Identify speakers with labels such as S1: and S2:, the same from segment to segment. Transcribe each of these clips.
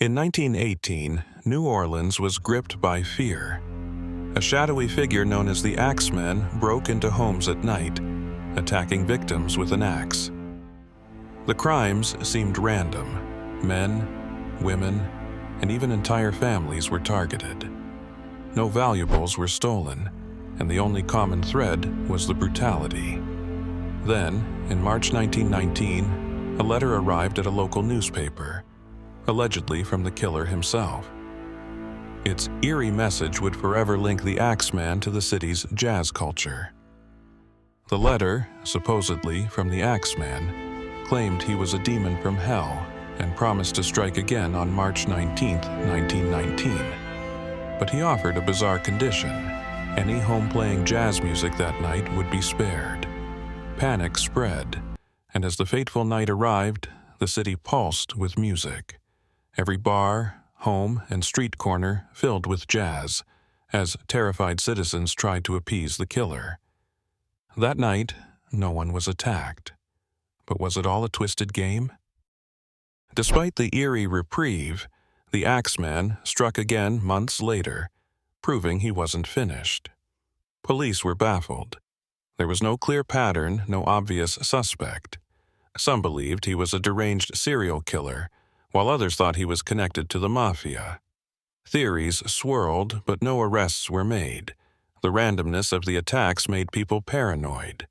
S1: In 1918, New Orleans was gripped by fear. A shadowy figure known as the Axeman broke into homes at night, attacking victims with an axe. The crimes seemed random. Men, women, and even entire families were targeted. No valuables were stolen, and the only common thread was the brutality. Then, in March 1919, a letter arrived at a local newspaper, allegedly from the killer himself. Its eerie message would forever link the Axeman to the city's jazz culture. The letter, supposedly from the Axeman, claimed he was a demon from hell and promised to strike again on March 19, 1919. But he offered a bizarre condition. Any home playing jazz music that night would be spared. Panic spread, and as the fateful night arrived, the city pulsed with music. Every bar, home, and street corner filled with jazz, as terrified citizens tried to appease the killer. That night, no one was attacked. But was it all a twisted game? Despite the eerie reprieve, the Axeman struck again months later, proving he wasn't finished. Police were baffled. There was no clear pattern, no obvious suspect. Some believed he was a deranged serial killer, while others thought he was connected to the mafia. Theories swirled, but no arrests were made. The randomness of the attacks made people paranoid.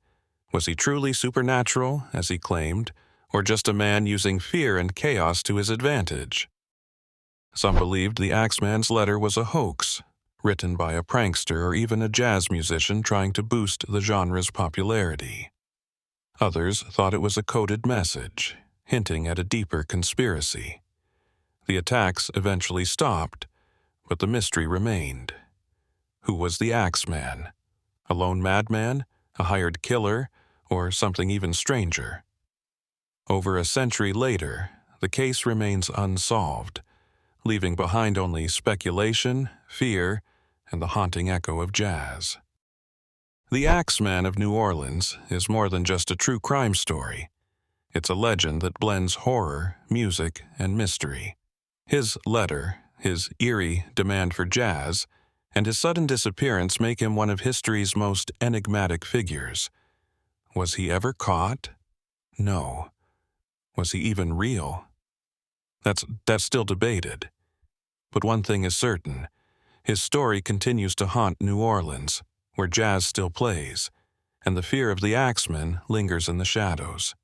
S1: Was he truly supernatural, as he claimed, or just a man using fear and chaos to his advantage? Some believed the Axeman's letter was a hoax, written by a prankster or even a jazz musician trying to boost the genre's popularity. Others thought it was a coded message, hinting at a deeper conspiracy. The attacks eventually stopped, but the mystery remained. Who was the Axeman? A lone madman? A hired killer? Or something even stranger? Over a century later, the case remains unsolved, leaving behind only speculation, fear, and the haunting echo of jazz. The Axeman of New Orleans is more than just a true crime story. It's a legend that blends horror, music, and mystery. His letter, his eerie demand for jazz, and his sudden disappearance make him one of history's most enigmatic figures. Was he ever caught? No. Was he even real? That's still debated. But one thing is certain. His story continues to haunt New Orleans, where jazz still plays, and the fear of the Axeman lingers in the shadows.